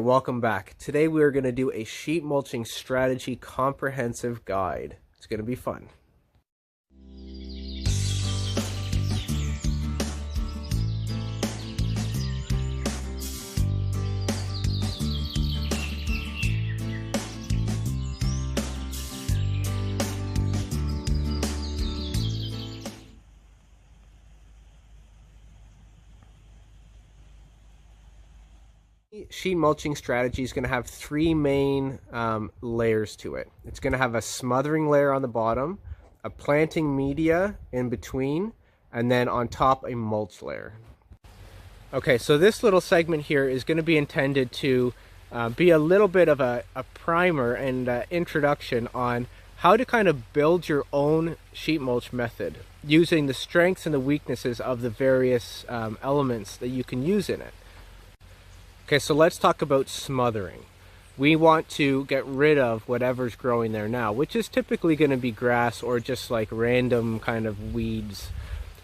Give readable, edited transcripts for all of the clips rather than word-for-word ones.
welcome back. Today we are going to do a sheet mulching strategy comprehensive guide. It's going to be fun. Sheet mulching strategy is going to have three main layers to it. It's going to have a smothering layer on the bottom, a planting media in between, and then on top a mulch layer. Okay, so this little segment here is going to be intended to be a little bit of a primer and introduction on how to kind of build your own sheet mulch method using the strengths and the weaknesses of the various elements that you can use in it. Okay, so let's talk about smothering. We want to get rid of whatever's growing there now, which is typically going to be grass or just like random kind of weeds.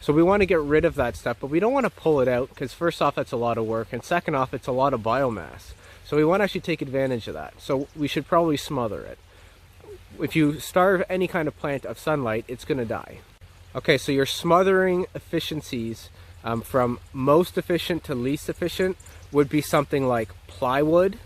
So we want to get rid of that stuff, but we don't want to pull it out because first off, that's a lot of work, and second off, it's a lot of biomass. So we want to actually take advantage of that. So we should probably smother it. If you starve any kind of plant of sunlight, it's going to die. Okay, so your smothering efficiencies from most efficient to least efficient would be something like plywood,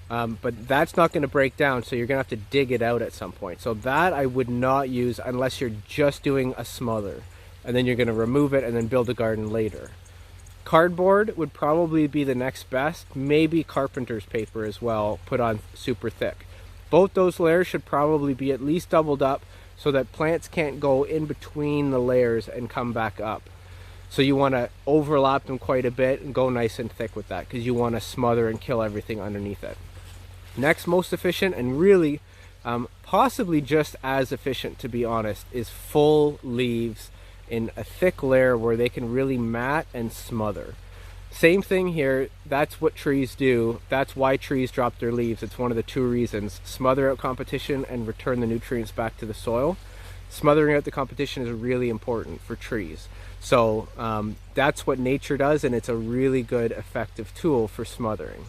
but that's not going to break down, so you're going to have to dig it out at some point. So that I would not use unless you're just doing a smother, and then you're going to remove it and then build a garden later. Cardboard would probably be the next best, maybe carpenter's paper as well, put on super thick. Both those layers should probably be at least doubled up so that plants can't go in between the layers and come back up. So you want to overlap them quite a bit and go nice and thick with that because you want to smother and kill everything underneath it. Next most efficient, and really possibly just as efficient to be honest, is full leaves in a thick layer where they can really mat and smother. Same thing here, that's what trees do. That's why trees drop their leaves. It's one of the two reasons. Smother out competition and return the nutrients back to the soil. Smothering out the competition is really important for trees. So that's what nature does, and it's a really good effective tool for smothering.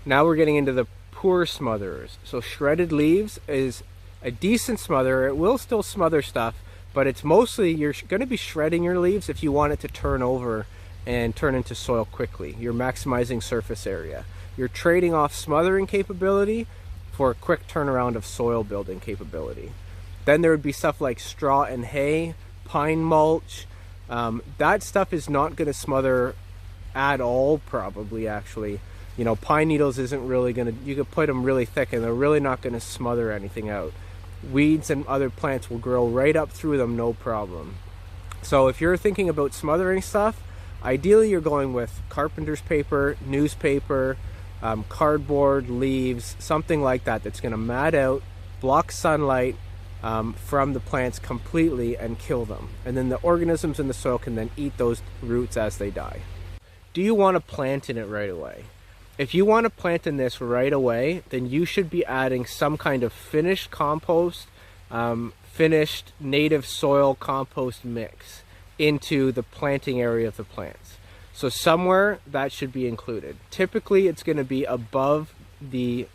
Now we're getting into the poor smotherers. So shredded leaves is a decent smotherer. It will still smother stuff, but it's mostly, you're going to be shredding your leaves if you want it to turn over and turn into soil quickly. You're maximizing surface area. You're trading off smothering capability for a quick turnaround of soil building capability. Then there would be stuff like straw and hay, pine mulch. That stuff is not going to smother at all, probably, actually. You know, pine needles isn't really going to, you could put them really thick and they're really not going to smother anything out. Weeds and other plants will grow right up through them, no problem. So if you're thinking about smothering stuff, ideally you're going with carpenter's paper, newspaper, cardboard, leaves, something like that that's going to mat out, block sunlight from the plants completely and kill them. And then the organisms in the soil can then eat those roots as they die. Do you want to plant in it right away? If you want to plant in this right away, then you should be adding some kind of finished compost, finished native soil compost mix into the planting area of the plants. So somewhere that should be included. Typically it's going to be above the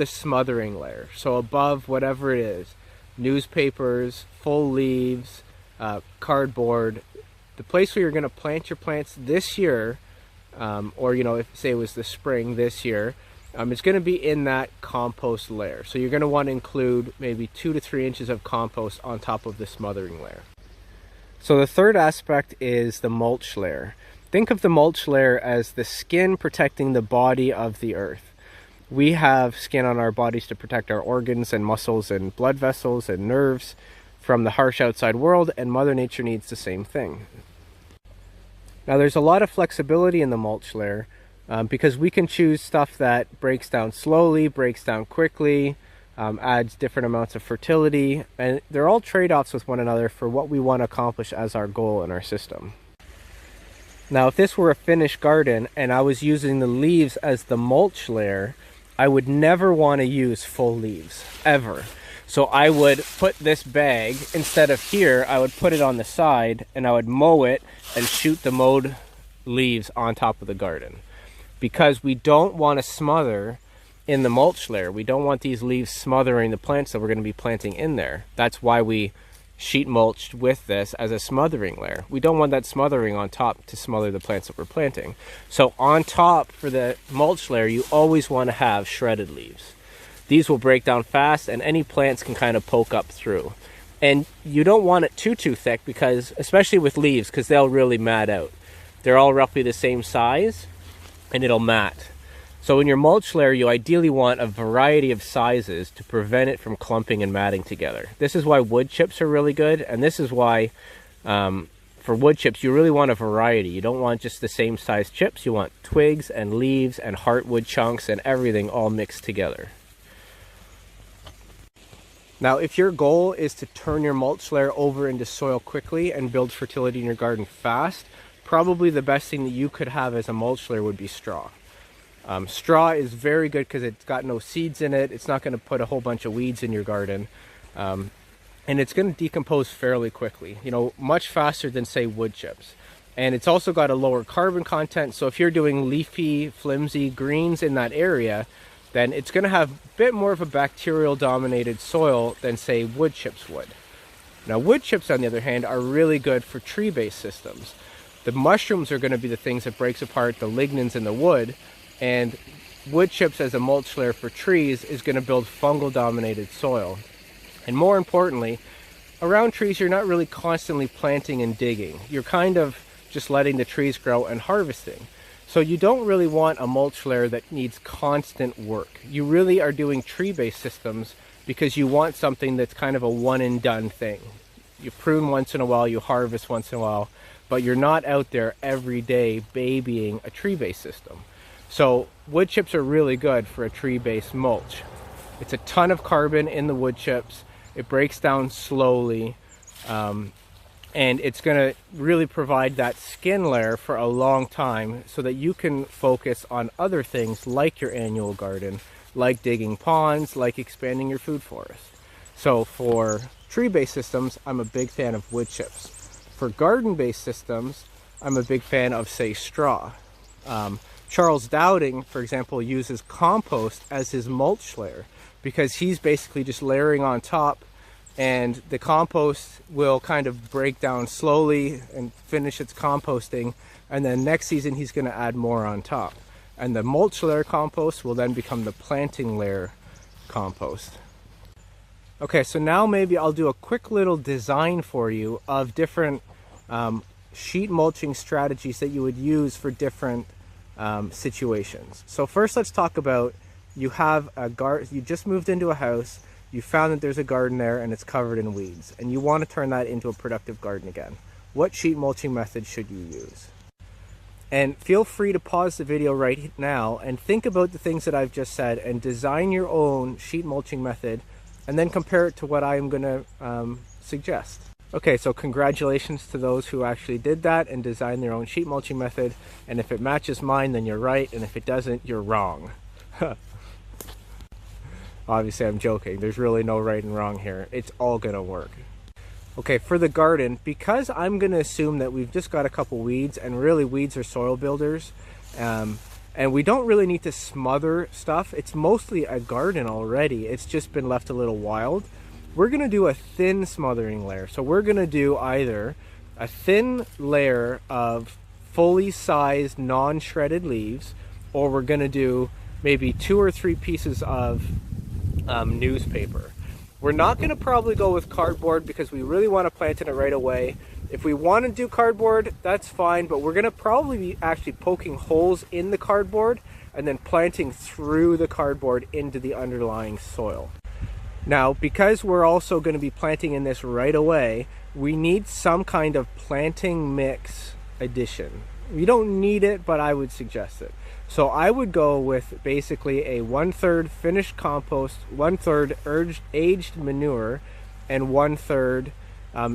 smothering layer, so above whatever it is, newspapers, full leaves, cardboard. The place where you're going to plant your plants this year, or you know, if say it was the spring this year, it's going to be in that compost layer. So you're going to want to include maybe 2 to 3 inches of compost on top of the smothering layer. So the third aspect is the mulch layer. Think of the mulch layer as the skin protecting the body of the earth. We have skin on our bodies to protect our organs and muscles and blood vessels and nerves from the harsh outside world, and Mother Nature needs the same thing. Now there's a lot of flexibility in the mulch layer because we can choose stuff that breaks down slowly, breaks down quickly, adds different amounts of fertility, and they're all trade-offs with one another for what we want to accomplish as our goal in our system. Now if this were a finished garden and I was using the leaves as the mulch layer, I would never want to use full leaves, ever. So I would put this bag, instead of here, I would put it on the side and I would mow it and shoot the mowed leaves on top of the garden. because we don't want to smother in the mulch layer. We don't want these leaves smothering the plants that we're going to be planting in there. That's why we sheet mulched with this as a smothering layer. We don't want that smothering on top to smother the plants that we're planting. So on top for the mulch layer, you always want to have shredded leaves. These will break down fast and any plants can kind of poke up through. And you don't want it too thick, because especially with leaves, because they'll really mat out. They're all roughly the same size and it'll mat. So in your mulch layer, you ideally want a variety of sizes to prevent it from clumping and matting together. This is why wood chips are really good, and this is why for wood chips you really want a variety. You don't want just the same size chips. You want twigs and leaves and heartwood chunks and everything all mixed together. Now, if your goal is to turn your mulch layer over into soil quickly and build fertility in your garden fast, probably the best thing that you could have as a mulch layer would be straw. Straw is very good because it's got no seeds in it. It's not going to put a whole bunch of weeds in your garden. And it's going to decompose fairly quickly, you know, much faster than, say, wood chips. And it's also got a lower carbon content. So if you're doing leafy, flimsy greens in that area, then it's going to have a bit more of a bacterial dominated soil than, say, wood chips would. Now, wood chips, on the other hand, are really good for tree-based systems. The mushrooms are going to be the things that breaks apart the lignins in the wood, and wood chips as a mulch layer for trees is going to build fungal dominated soil. And more importantly, around trees you're not really constantly planting and digging. You're kind of just letting the trees grow and harvesting. So you don't really want a mulch layer that needs constant work. You really are doing tree-based systems because you want something that's kind of a one and done thing. You prune once in a while, you harvest once in a while, but you're not out there every day babying a tree-based system. So wood chips are really good for a tree-based mulch. It's a ton of carbon in the wood chips. It breaks down slowly, and it's going to really provide that skin layer for a long time so that you can focus on other things like your annual garden, like digging ponds, like expanding your food forest. So for tree-based systems, I'm a big fan of wood chips. For garden-based systems, I'm a big fan of, say, straw. Charles Dowding, for example, uses compost as his mulch layer because he's basically just layering on top, and the compost will kind of break down slowly and finish its composting, and then next season he's going to add more on top. And the mulch layer compost will then become the planting layer compost. Okay, so now maybe I'll do a quick little design for you of different sheet mulching strategies that you would use for different situations. So first, let's talk about, you have a garden, you just moved into a house, you found that there's a garden there and it's covered in weeds, and you want to turn that into a productive garden again. What sheet mulching method should you use? And feel free to pause the video right now and think about the things that I've just said and design your own sheet mulching method, and then compare it to what I'm going to suggest. Okay, so congratulations to those who actually did that and designed their own sheet mulching method. And if it matches mine, then you're right. And if it doesn't, you're wrong. Obviously, I'm joking. There's really no right and wrong here. It's all going to work. Okay, for the garden, because I'm going to assume that we've just got a couple weeds, and really weeds are soil builders, and we don't really need to smother stuff. It's mostly a garden already. It's just been left a little wild. We're going to do a thin smothering layer. So we're going to do either a thin layer of fully sized non-shredded leaves, or we're going to do maybe 2 or 3 pieces of newspaper. We're not going to probably go with cardboard because we really want to plant in it right away. If we want to do cardboard, that's fine, but we're going to probably be actually poking holes in the cardboard and then planting through the cardboard into the underlying soil. Now, because we're also going to be planting in this right away, we need some kind of planting mix addition. You don't need it, but I would suggest it. So I would go with basically a 1/3 finished compost, 1/3 aged manure, and 1/3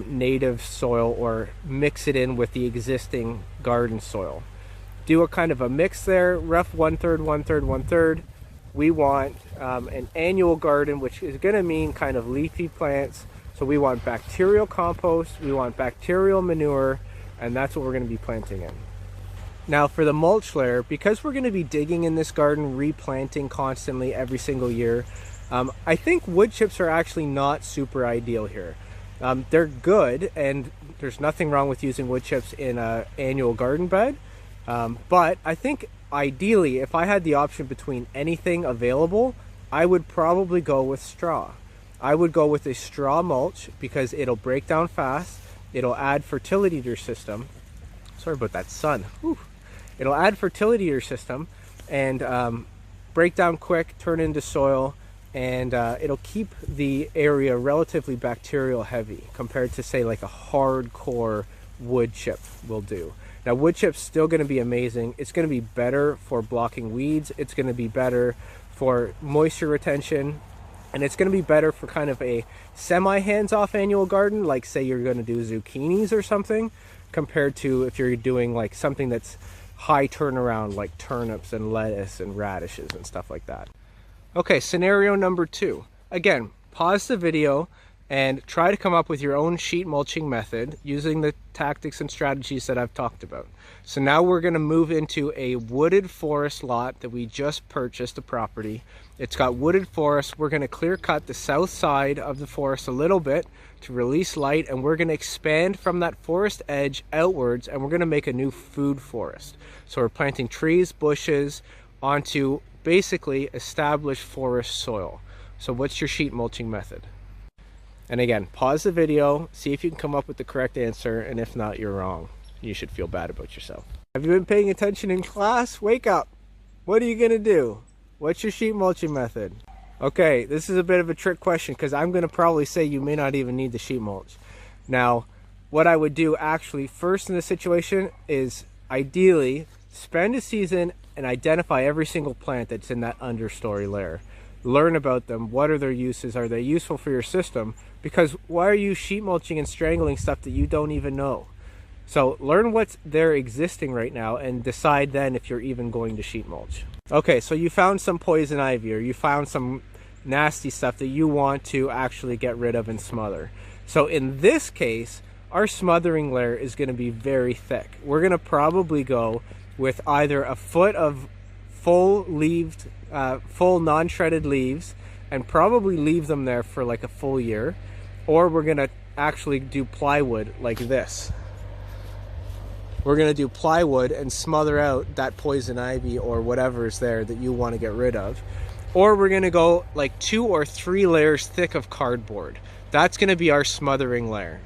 native soil, or mix it in with the existing garden soil. Do a kind of a mix there, rough 1/3, 1/3, 1/3. We want an annual garden, which is going to mean kind of leafy plants. So we want bacterial compost, we want bacterial manure, and that's what we're going to be planting in. Now for the mulch layer, because we're going to be digging in this garden, replanting constantly every single year, I think wood chips are actually not super ideal here. They're good, and there's nothing wrong with using wood chips in an annual garden bed, but I think ideally, if I had the option between anything available, I would probably go with straw. I would go with a straw mulch because it'll break down fast, it'll add fertility to your system. Sorry about that sun. Whew. It'll add fertility to your system and break down quick, turn into soil, and it'll keep the area relatively bacterial heavy compared to, say, like a hardcore wood chip will do. Now, wood chip's still going to be amazing. It's going to be better for blocking weeds. It's going to be better for moisture retention, and it's going to be better for kind of a semi hands-off annual garden, like say you're going to do zucchinis or something, compared to if you're doing like something that's high turnaround like turnips and lettuce and radishes and stuff like that. Okay, scenario number 2. Again, pause the video and try to come up with your own sheet mulching method using the tactics and strategies that I've talked about. So now we're going to move into a wooded forest lot that we just purchased, a property. It's got wooded forest. We're going to clear cut the south side of the forest a little bit to release light, and we're going to expand from that forest edge outwards, and we're going to make a new food forest. So we're planting trees, bushes onto basically established forest soil. So what's your sheet mulching method? And again, pause the video, see if you can come up with the correct answer, and if not, you're wrong. You should feel bad about yourself. Have you been paying attention in class? Wake up! What are you gonna do? What's your sheet mulching method? Okay, this is a bit of a trick question because I'm gonna probably say you may not even need the sheet mulch. Now, what I would do actually first in this situation is ideally spend a season and identify every single plant that's in that understory layer. Learn about them. What are their uses? Are they useful for your system? Because why are you sheet mulching and strangling stuff that you don't even know? So learn what's there existing right now and decide then if you're even going to sheet mulch. Okay, so you found some poison ivy or you found some nasty stuff that you want to actually get rid of and smother. So in this case, our smothering layer is going to be very thick. We're going to probably go with either a foot of full non-shredded leaves and probably leave them there for like a full year, or we're going to actually do plywood like this. We're going to do plywood and smother out that poison ivy or whatever is there that you want to get rid of, or we're going to go like 2 or 3 layers thick of cardboard. That's going to be our smothering layer.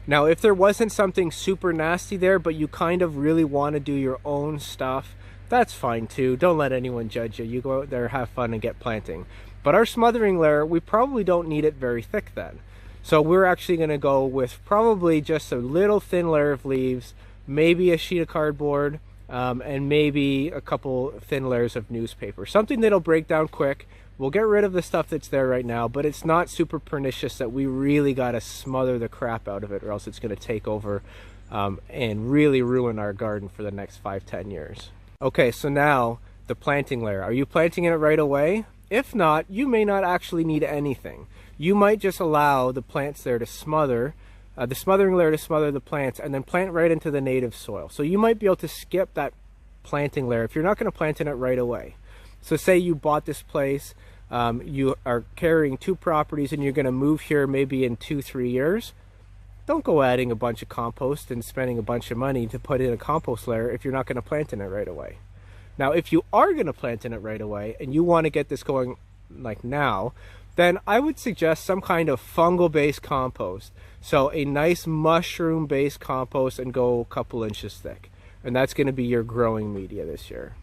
Now, if there wasn't something super nasty there, but you kind of really want to do your own stuff, that's fine too. Don't let anyone judge you. You go out there, have fun, and get planting. But our smothering layer, we probably don't need it very thick then. So we're actually going to go with probably just a little thin layer of leaves, maybe a sheet of cardboard, and maybe a couple thin layers of newspaper. Something that'll break down quick. We'll get rid of the stuff that's there right now, but it's not super pernicious that we really got to smother the crap out of it, or else it's going to take over and really ruin our garden for the next 5-10 years. Okay, so now the planting layer. Are you planting it right away? If not, you may not actually need anything. You might just allow the plants there to smother, the smothering layer to smother the plants, and then plant right into the native soil. So you might be able to skip that planting layer if you're not going to plant in it right away. So say you bought this place, you are carrying 2 properties and you're going to move here maybe in 2-3 years. Don't go adding a bunch of compost and spending a bunch of money to put in a compost layer if you're not going to plant in it right away. Now, if you are going to plant in it right away and you want to get this going like now, then I would suggest some kind of fungal-based compost. So a nice mushroom-based compost and go a couple inches thick. And that's going to be your growing media this year.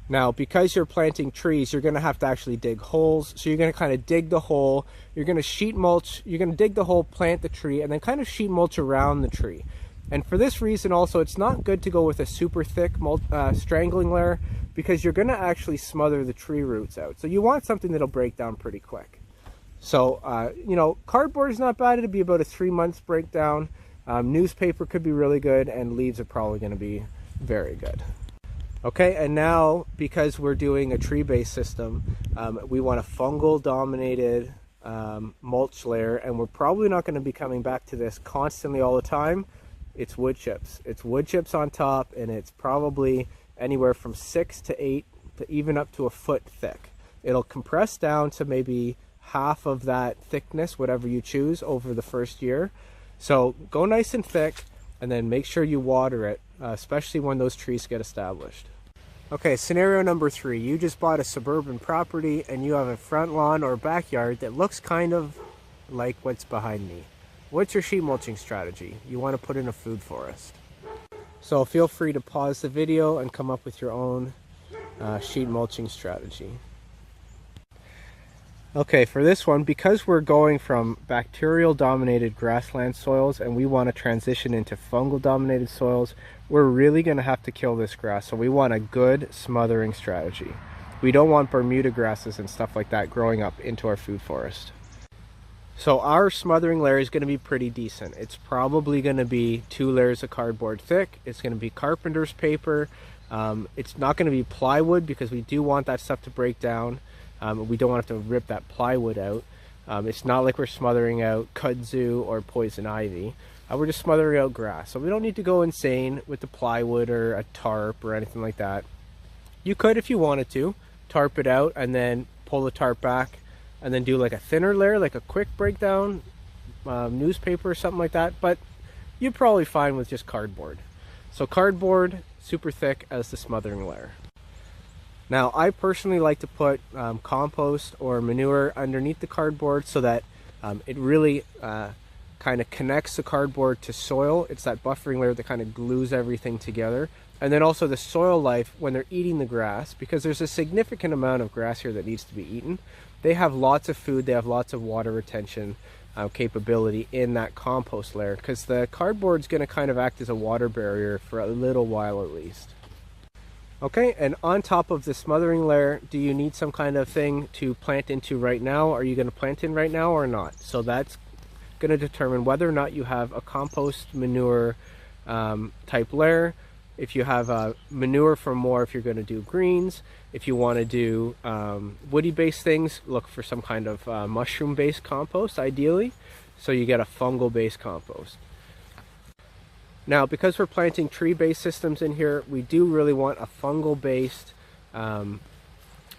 Now, because you're planting trees, you're going to have to actually dig holes. So you're going to kind of dig the hole, you're going to sheet mulch, you're going to dig the hole, plant the tree, and then kind of sheet mulch around the tree. And for this reason also, it's not good to go with a super thick strangling layer because you're going to actually smother the tree roots out. So you want something that'll break down pretty quick. So, you know, cardboard is not bad. It'd be about a 3 months breakdown. Newspaper could be really good, and leaves are probably going to be very good. Okay, and now because we're doing a tree-based system, we want a fungal-dominated mulch layer, and we're probably not going to be coming back to this constantly all the time. it's wood chips. It's wood chips on top, and it's probably anywhere from 6 to 8 to even up to a foot thick. It'll compress down to maybe half of that thickness, whatever you choose, over the first year. So go nice and thick, and then make sure you water it, especially when those trees get established. Okay, scenario number 3. You just bought a suburban property and you have a front lawn or backyard that looks kind of like what's behind me. What's your sheet mulching strategy? You want to put in a food forest. So feel free to pause the video and come up with your own sheet mulching strategy. Okay, for this one, because we're going from bacterial dominated grassland soils and we want to transition into fungal dominated soils, we're really going to have to kill this grass. So we want a good smothering strategy. We don't want Bermuda grasses and stuff like that growing up into our food forest. So our smothering layer is going to be pretty decent. It's probably going to be 2 layers of cardboard thick. It's going to be carpenter's paper. It's not going to be plywood because we do want that stuff to break down. We don't want to have to rip that plywood out. It's not like we're smothering out kudzu or poison ivy. We're just smothering out grass. So we don't need to go insane with the plywood or a tarp or anything like that. You could, if you wanted to, tarp it out and then pull the tarp back and then do like a thinner layer, like a quick breakdown, newspaper or something like that. But you're probably fine with just cardboard. So cardboard, super thick as the smothering layer. Now, I personally like to put compost or manure underneath the cardboard so that it really kind of connects the cardboard to soil. It's that buffering layer that kind of glues everything together. And then also the soil life when they're eating the grass, because there's a significant amount of grass here that needs to be eaten. They have lots of food, they have lots of water retention capability in that compost layer, because the cardboard's going to kind of act as a water barrier for a little while at least. Okay, and on top of the smothering layer, do you need some kind of thing to plant into right now? Are you going to plant in right now or not? So that's going to determine whether or not you have a compost manure type layer. If you have manure for more, if you're going to do greens. If you want to do woody based things, look for some kind of mushroom based compost ideally, so you get a fungal based compost. Now, because we're planting tree-based systems in here, we do really want a fungal-based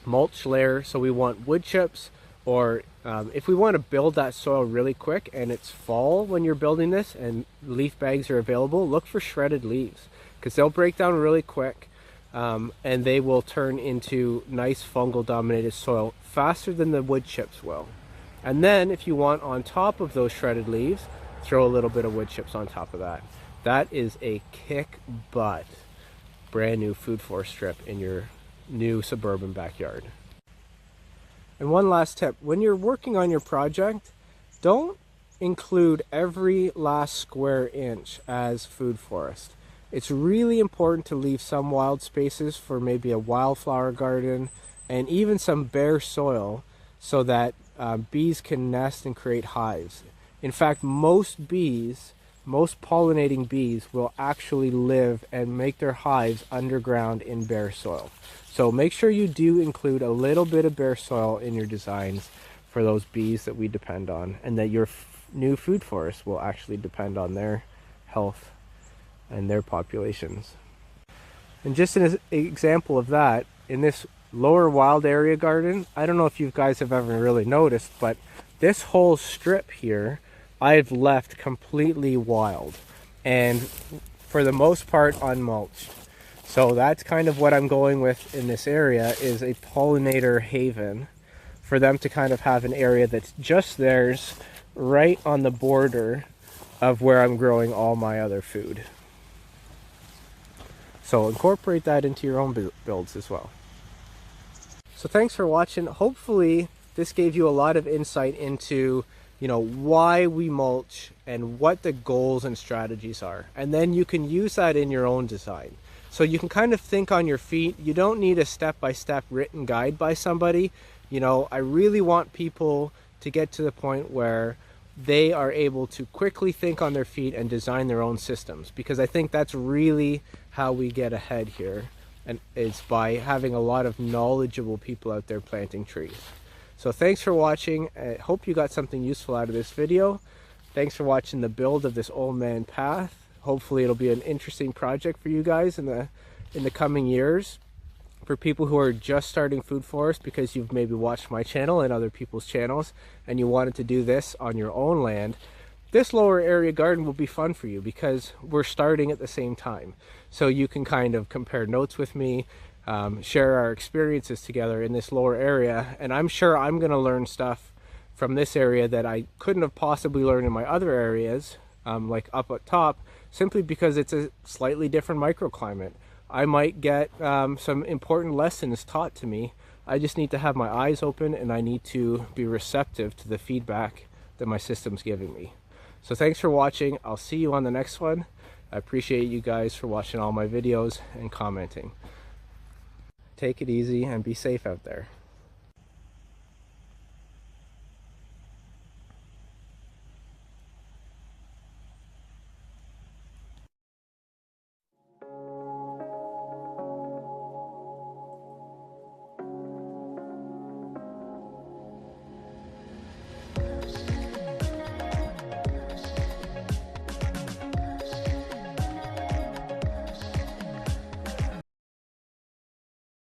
mulch layer. So we want wood chips, or if we want to build that soil really quick and it's fall when you're building this and leaf bags are available, look for shredded leaves, because they'll break down really quick and they will turn into nice fungal-dominated soil faster than the wood chips will. And then if you want on top of those shredded leaves, throw a little bit of wood chips on top of that. That is a kick butt brand new food forest strip in your new suburban backyard. And one last tip, when you're working on your project, don't include every last square inch as food forest. It's really important to leave some wild spaces for maybe a wildflower garden and even some bare soil so that bees can nest and create hives. In fact, most pollinating bees will actually live and make their hives underground in bare soil. So make sure you do include a little bit of bare soil in your designs for those bees that we depend on, and that your new food forest will actually depend on their health and their populations. And just an example of that, in this lower wild area garden, I don't know if you guys have ever really noticed, but this whole strip here I've left completely wild and for the most part unmulched. So that's kind of what I'm going with in this area, is a pollinator haven for them to kind of have an area that's just theirs right on the border of where I'm growing all my other food. So incorporate that into your own builds as well. So thanks for watching. Hopefully this gave you a lot of insight into why we mulch and what the goals and strategies are. And then you can use that in your own design. So you can kind of think on your feet. You don't need a step-by-step written guide by somebody. I really want people to get to the point where they are able to quickly think on their feet and design their own systems, because I think that's really how we get ahead here, and it's by having a lot of knowledgeable people out there planting trees. So thanks for watching. I hope you got something useful out of this video. Thanks for watching the build of this old man path. Hopefully it'll be an interesting project for you guys in the coming years. For people who are just starting food forest because you've maybe watched my channel and other people's channels and you wanted to do this on your own land, this lower area garden will be fun for you because we're starting at the same time. So you can kind of compare notes with me, share our experiences together in this lower area, and I'm sure I'm going to learn stuff from this area that I couldn't have possibly learned in my other areas, like up at top, simply because it's a slightly different microclimate. I might get some important lessons taught to me. I just need to have my eyes open, and I need to be receptive to the feedback that my system's giving me. So thanks for watching. I'll see you on the next one. I appreciate you guys for watching all my videos and commenting. Take it easy and be safe out there.